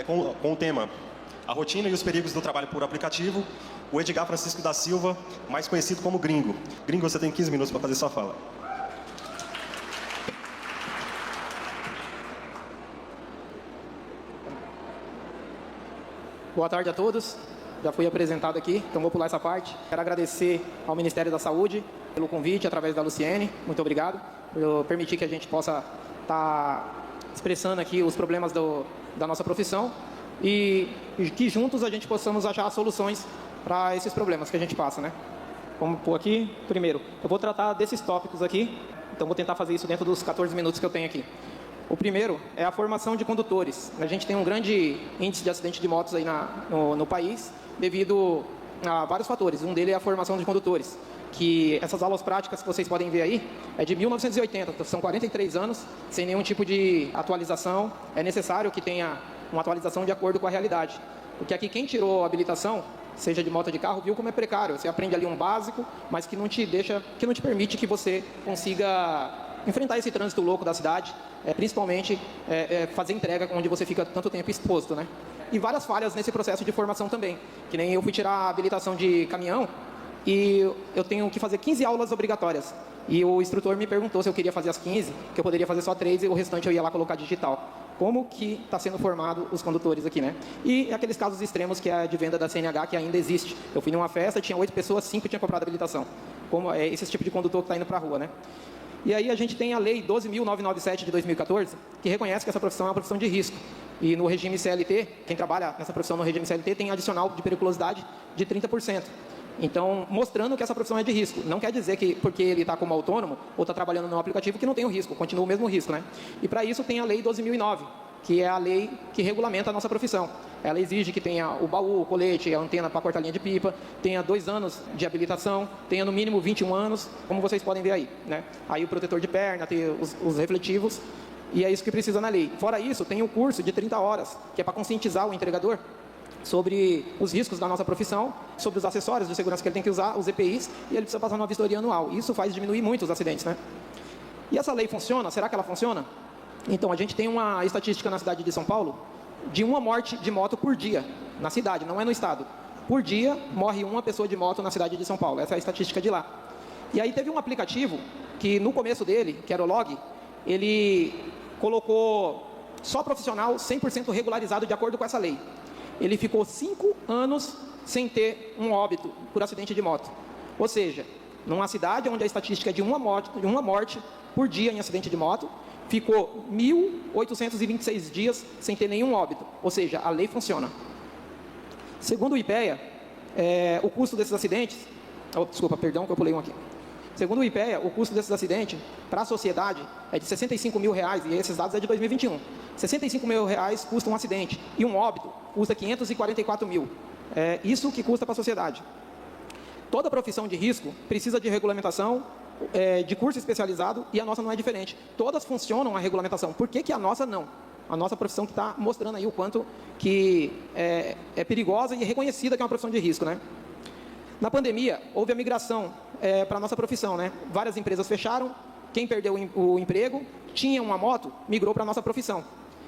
com o tema A Rotina e os Perigos do Trabalho por Aplicativo, o Edgar Francisco da Silva, mais conhecido como Gringo. Gringo, você tem 15 minutos para fazer sua fala. Boa tarde a todos. Já fui apresentado aqui, então vou pular essa parte. Quero agradecer ao Ministério da Saúde pelo convite, através da Luciene. Muito obrigado por permitir que a gente possa estar expressando aqui os problemas da nossa profissão e que juntos a gente possamos achar soluções para esses problemas que a gente passa, né? Vamos pôr aqui. Primeiro, eu vou tratar desses tópicos aqui, então vou tentar fazer isso dentro dos 14 minutos que eu tenho aqui. O primeiro é a formação de condutores. A gente tem um grande índice de acidente de motos aí no país, devido a vários fatores. Um deles é a formação de condutores, que essas aulas práticas que vocês podem ver aí é de 1980, então são 43 anos, sem nenhum tipo de atualização. É necessário que tenha uma atualização de acordo com a realidade. Porque aqui quem tirou a habilitação, seja de moto ou de carro, viu como é precário. Você aprende ali um básico, mas que não te permite que você consiga enfrentar esse trânsito louco da cidade, principalmente fazer entrega onde você fica tanto tempo exposto, né? E várias falhas nesse processo de formação também, que nem eu fui tirar a habilitação de caminhão e eu tenho que fazer 15 aulas obrigatórias. E o instrutor me perguntou se eu queria fazer as 15, que eu poderia fazer só 3 e o restante eu ia lá colocar digital. Como que está sendo formado os condutores aqui, né? E aqueles casos extremos que é de venda da CNH, que ainda existe. Eu fui numa festa, tinha 8 pessoas, 5 tinham comprado habilitação. Como é esse tipo de condutor que está indo para a rua, né? E aí a gente tem a Lei 12.997 de 2014, que reconhece que essa profissão é uma profissão de risco. E no regime CLT, quem trabalha nessa profissão no regime CLT tem adicional de periculosidade de 30%. Então, mostrando que essa profissão é de risco. Não quer dizer que porque ele está como autônomo ou está trabalhando no aplicativo que não tem o risco, continua o mesmo risco, né? E para isso tem a Lei 12.009, que é a lei que regulamenta a nossa profissão. Ela exige que tenha o baú, o colete, a antena para cortar linha de pipa, tenha 2 anos de habilitação, tenha no mínimo 21 anos, como vocês podem ver aí, né? Aí o protetor de perna, tem os refletivos, e é isso que precisa na lei. Fora isso, tem um curso de 30 horas, que é para conscientizar o entregador sobre os riscos da nossa profissão, sobre os acessórios de segurança que ele tem que usar, os EPIs, e ele precisa passar uma vistoria anual. Isso faz diminuir muito os acidentes, né? E essa lei funciona? Será que ela funciona? Então, a gente tem uma estatística na cidade de São Paulo de uma morte de moto por dia, na cidade, não é no estado. Por dia, morre uma pessoa de moto na cidade de São Paulo. Essa é a estatística de lá. E aí teve um aplicativo que, no começo dele, que era o Log, ele colocou só profissional 100% regularizado de acordo com essa lei. Ele ficou 5 anos sem ter um óbito por acidente de moto. Ou seja, numa cidade onde a estatística é de uma morte por dia em acidente de moto, ficou 1.826 dias sem ter nenhum óbito. Ou seja, a lei funciona. Segundo o IPEA, o custo desses acidentes... desculpa, perdão que eu pulei um aqui. Segundo o IPEA, o custo desses acidentes para a sociedade é de R$65 mil, e esses dados é de 2021. R$65 mil custa um acidente, e um óbito custa 544 mil. É isso que custa para a sociedade. Toda profissão de risco precisa de regulamentação, de curso especializado, e a nossa não é diferente. Todas funcionam a regulamentação. Por que a nossa não? A nossa profissão que está mostrando aí o quanto que é perigosa e reconhecida que é uma profissão de risco, né? Na pandemia, houve a migração para a nossa profissão, né? Várias empresas fecharam, quem perdeu o emprego, tinha uma moto, migrou para a nossa profissão,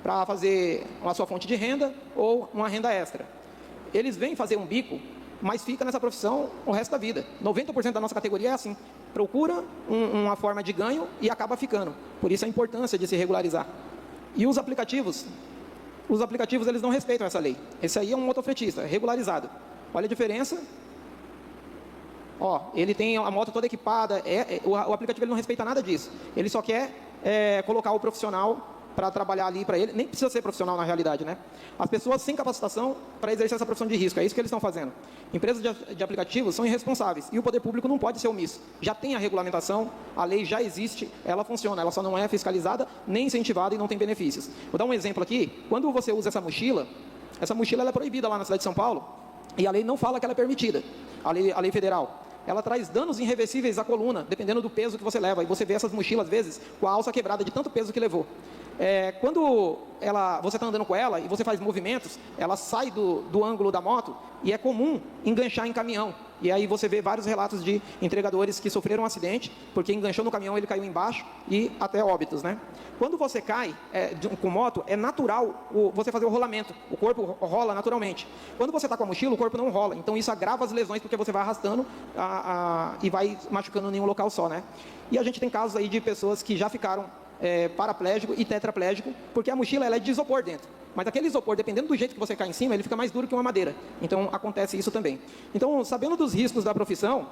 para fazer a sua fonte de renda ou uma renda extra. Eles vêm fazer um bico, mas fica nessa profissão o resto da vida. 90% da nossa categoria é assim. Procura uma forma de ganho e acaba ficando. Por isso a importância de se regularizar. E os aplicativos eles não respeitam essa lei. Esse aí é um motofretista, regularizado. Olha a diferença. Ó, ele tem a moto toda equipada. O aplicativo ele não respeita nada disso. Ele só quer colocar o profissional para trabalhar ali para ele. Nem precisa ser profissional na realidade, né? As pessoas sem capacitação para exercer essa profissão de risco. É isso que eles estão fazendo. Empresas de aplicativos são irresponsáveis. E o poder público não pode ser omisso. Já tem a regulamentação, a lei já existe, ela funciona. Ela só não é fiscalizada, nem incentivada e não tem benefícios. Vou dar um exemplo aqui. Quando você usa essa mochila ela é proibida lá na cidade de São Paulo. E a lei não fala que ela é permitida. A lei federal. Ela traz danos irreversíveis à coluna, dependendo do peso que você leva. E você vê essas mochilas, às vezes, com a alça quebrada de tanto peso que levou. Quando você está andando com ela e você faz movimentos, ela sai do ângulo da moto e é comum enganchar em caminhão. E aí você vê vários relatos de entregadores que sofreram um acidente, porque enganchou no caminhão, ele caiu embaixo e até óbitos, né? Quando você cai com moto, é natural você fazer o rolamento. O corpo rola naturalmente. Quando você está com a mochila, o corpo não rola. Então isso agrava as lesões, porque você vai arrastando e vai machucando em um local só, né? E a gente tem casos aí de pessoas que já ficaram paraplégico e tetraplégico, porque a mochila ela é de isopor dentro. Mas aquele isopor, dependendo do jeito que você cai em cima, ele fica mais duro que uma madeira. Então, acontece isso também. Então, sabendo dos riscos da profissão,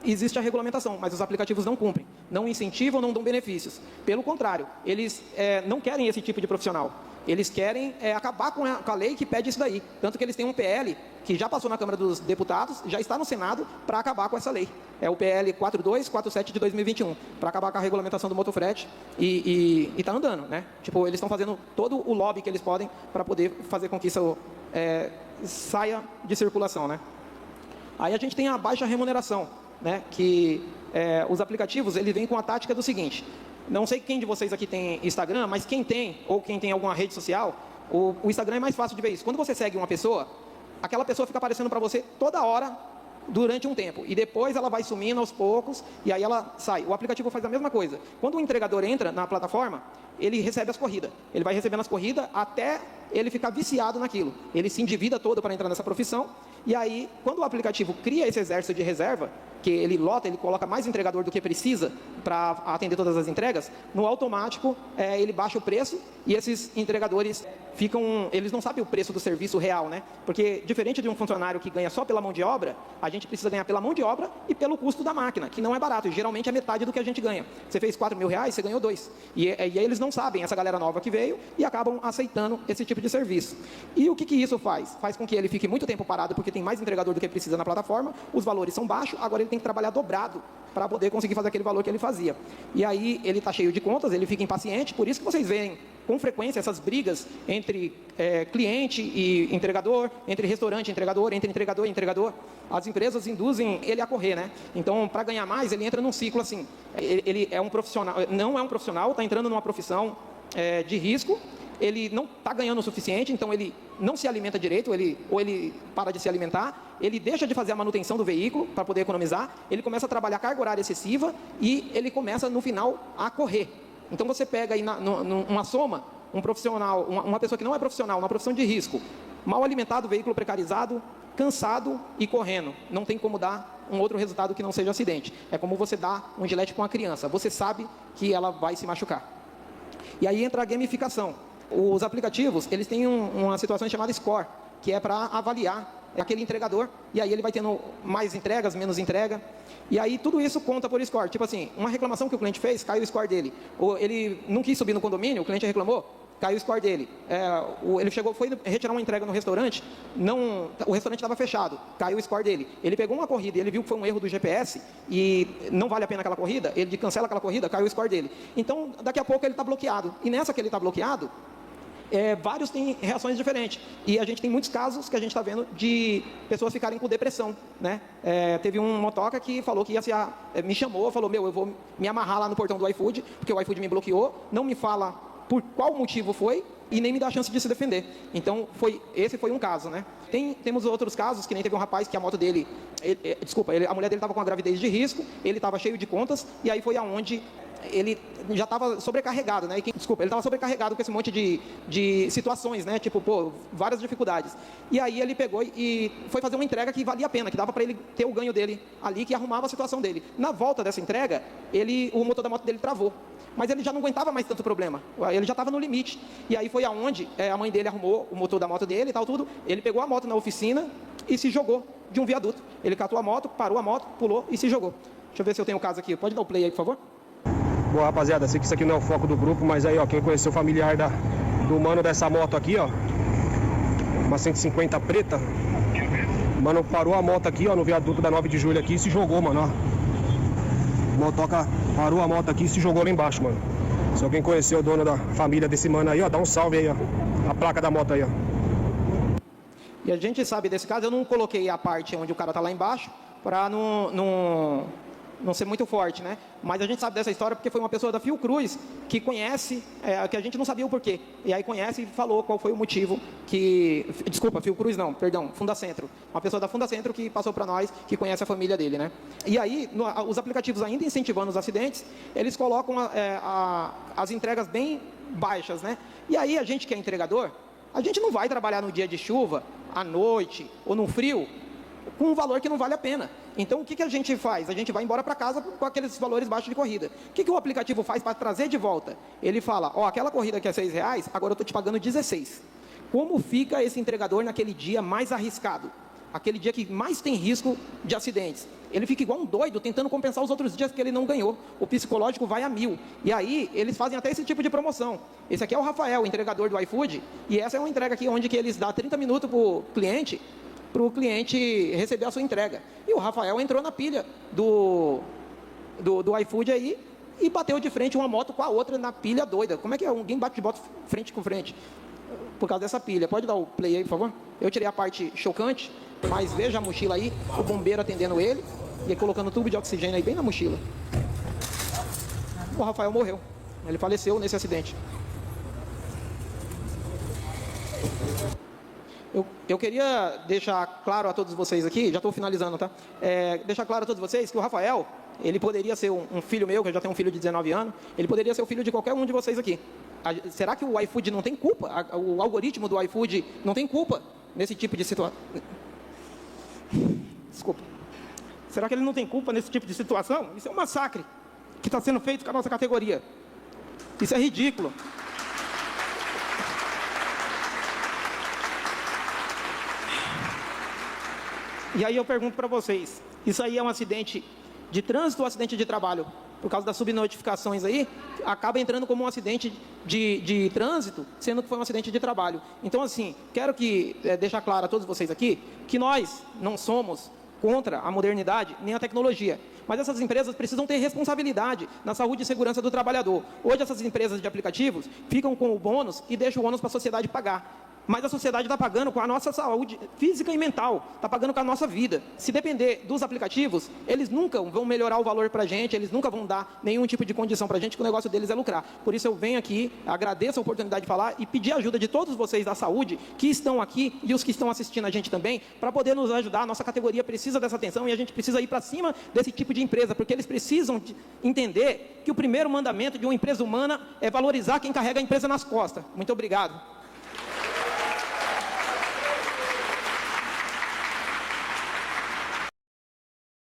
existe a regulamentação, mas os aplicativos não cumprem. Não incentivam, não dão benefícios. Pelo contrário, eles não querem esse tipo de profissional. Eles querem acabar com a lei que pede isso daí. Tanto que eles têm um PL que já passou na Câmara dos Deputados, já está no Senado para acabar com essa lei. É o PL 4247 de 2021, para acabar com a regulamentação do motofrete e está andando, né? Tipo, eles estão fazendo todo o lobby que eles podem para poder fazer com que isso saia de circulação, né? Aí a gente tem a baixa remuneração, né? Que os aplicativos, eles vêm com a tática do seguinte: não sei quem de vocês aqui tem Instagram, mas quem tem, ou quem tem alguma rede social, o Instagram é mais fácil de ver isso. Quando você segue uma pessoa, aquela pessoa fica aparecendo para você toda hora, durante um tempo. E depois ela vai sumindo aos poucos, e aí ela sai. O aplicativo faz a mesma coisa. Quando o entregador entra na plataforma, ele recebe as corridas. Ele vai recebendo as corridas até ele ficar viciado naquilo. Ele se endivida todo para entrar nessa profissão. E aí, quando o aplicativo cria esse exército de reserva, que ele lota, ele coloca mais entregador do que precisa para atender todas as entregas, no automático ele baixa o preço e esses entregadores eles não sabem o preço do serviço real, né? Porque diferente de um funcionário que ganha só pela mão de obra, a gente precisa ganhar pela mão de obra e pelo custo da máquina, que não é barato, e geralmente é metade do que a gente ganha. Você fez R$4.000, você ganhou 2. E aí eles não sabem, essa galera nova que veio, e acabam aceitando esse tipo de serviço. E o que isso faz? Faz com que ele fique muito tempo parado, porque tem mais entregador do que precisa na plataforma, os valores são baixos, agora ele tem que trabalhar dobrado para poder conseguir fazer aquele valor que ele fazia. E aí ele está cheio de contas, ele fica impaciente, por isso que vocês veem com frequência essas brigas entre cliente e entregador, entre restaurante e entregador, entre entregador e entregador. As empresas induzem ele a correr, né? Então, para ganhar mais, ele entra num ciclo assim. Ele é um profissional, não é um profissional, está entrando numa profissão de risco, ele não está ganhando o suficiente, então ele não se alimenta direito, ou ele para de se alimentar, ele deixa de fazer a manutenção do veículo para poder economizar, ele começa a trabalhar carga horária excessiva e ele começa, no final, a correr. Então, você pega aí numa soma, um profissional, uma pessoa que não é profissional, uma profissão de risco, mal alimentado, veículo precarizado, cansado e correndo. Não tem como dar um outro resultado que não seja acidente. É como você dar um gilete para uma criança. Você sabe que ela vai se machucar. E aí entra a gamificação. Os aplicativos, eles têm uma situação chamada score, que é para avaliar aquele entregador, e aí ele vai tendo mais entregas, menos entrega, e aí tudo isso conta por score. Tipo assim, uma reclamação que o cliente fez, caiu o score dele. Ou ele não quis subir no condomínio, o cliente reclamou, caiu o score dele. Ele foi retirar uma entrega no restaurante, o restaurante estava fechado, caiu o score dele. Ele pegou uma corrida e ele viu que foi um erro do GPS e não vale a pena aquela corrida, ele cancela aquela corrida, caiu o score dele. Então, daqui a pouco ele está bloqueado. E nessa que ele está bloqueado, vários têm reações diferentes. E a gente tem muitos casos que a gente está vendo de pessoas ficarem com depressão, né? Teve um motoca que falou que me chamou, falou, eu vou me amarrar lá no portão do iFood, porque o iFood me bloqueou, não me fala por qual motivo foi e nem me dá a chance de se defender. Então, esse foi um caso, né? Temos outros casos, que nem teve um rapaz que a moto dele... a mulher dele estava com a gravidez de risco, ele estava cheio de contas, e aí foi aonde ele já estava sobrecarregado, né? Ele estava sobrecarregado com esse monte de situações, né? Tipo, várias dificuldades. E aí ele pegou e foi fazer uma entrega que valia a pena, que dava para ele ter o ganho dele ali, que arrumava a situação dele. Na volta dessa entrega, o motor da moto dele travou. Mas ele já não aguentava mais tanto problema. Ele já estava no limite. E aí foi aonde a mãe dele arrumou o motor da moto dele e tal, tudo. Ele pegou a moto na oficina e se jogou de um viaduto. Ele catou a moto, parou a moto, pulou e se jogou. Deixa eu ver se eu tenho o caso aqui. Pode dar o play aí, por favor? Bom, rapaziada, sei que isso aqui não é o foco do grupo, mas aí, ó, quem conheceu o familiar do mano dessa moto aqui, ó, uma 150 preta, o mano parou a moto aqui, ó, no viaduto da 9 de julho aqui e se jogou, mano, ó. O motoca parou a moto aqui e se jogou lá embaixo, mano. Se alguém conheceu o dono da família desse mano aí, ó, dá um salve aí, ó, a placa da moto aí, ó. E a gente sabe desse caso, eu não coloquei a parte onde o cara tá lá embaixo, para não não ser muito forte, né? Mas a gente sabe dessa história porque foi uma pessoa da Fiocruz que conhece, que a gente não sabia o porquê. E aí conhece e falou qual foi o motivo que... Desculpa, Fiocruz não, perdão, Fundacentro. Uma pessoa da Fundacentro que passou para nós, que conhece a família dele, né? E aí, os aplicativos ainda incentivando os acidentes, eles colocam as entregas bem baixas, né? E aí a gente que é entregador, a gente não vai trabalhar no dia de chuva, à noite ou no frio, com um valor que não vale a pena. Então, o que a gente faz? A gente vai embora para casa com aqueles valores baixos de corrida. O que o aplicativo faz para trazer de volta? Ele fala, ó, aquela corrida que é R$6, agora eu estou te pagando 16. Como fica esse entregador naquele dia mais arriscado? Aquele dia que mais tem risco de acidentes. Ele fica igual um doido, tentando compensar os outros dias que ele não ganhou. O psicológico vai a 1000. E aí, eles fazem até esse tipo de promoção. Esse aqui é o Rafael, entregador do iFood. E essa é uma entrega aqui, onde que eles dão 30 minutos para o cliente receber a sua entrega. E o Rafael entrou na pilha do iFood aí e bateu de frente uma moto com a outra na pilha doida. Como é que é? Alguém bate de moto frente com frente por causa dessa pilha. Pode dar o play aí, por favor? Eu tirei a parte chocante, mas veja a mochila aí, o bombeiro atendendo ele e colocando tubo de oxigênio aí bem na mochila. O Rafael morreu. Ele faleceu nesse acidente. Eu queria deixar claro a todos vocês aqui, já estou finalizando, tá? Deixar claro a todos vocês que o Rafael, ele poderia ser um filho meu, que eu já tenho um filho de 19 anos, ele poderia ser o filho de qualquer um de vocês aqui. Será que o iFood não tem culpa? O algoritmo do iFood não tem culpa nesse tipo de situação? Desculpa. Será que ele não tem culpa nesse tipo de situação? Isso é um massacre que está sendo feito com a nossa categoria. Isso é ridículo. E aí eu pergunto para vocês, isso aí é um acidente de trânsito ou acidente de trabalho? Por causa das subnotificações aí, acaba entrando como um acidente de trânsito, sendo que foi um acidente de trabalho. Então, assim, quero deixar claro a todos vocês aqui, que nós não somos contra a modernidade nem a tecnologia. Mas essas empresas precisam ter responsabilidade na saúde e segurança do trabalhador. Hoje essas empresas de aplicativos ficam com o bônus e deixam o ônus para a sociedade pagar. Mas a sociedade está pagando com a nossa saúde física e mental, está pagando com a nossa vida. Se depender dos aplicativos, eles nunca vão melhorar o valor para a gente, eles nunca vão dar nenhum tipo de condição para a gente, que o negócio deles é lucrar. Por isso eu venho aqui, agradeço a oportunidade de falar e pedir ajuda de todos vocês da saúde que estão aqui e os que estão assistindo a gente também, para poder nos ajudar. A nossa categoria precisa dessa atenção e a gente precisa ir para cima desse tipo de empresa, porque eles precisam entender que o primeiro mandamento de uma empresa humana é valorizar quem carrega a empresa nas costas. Muito obrigado.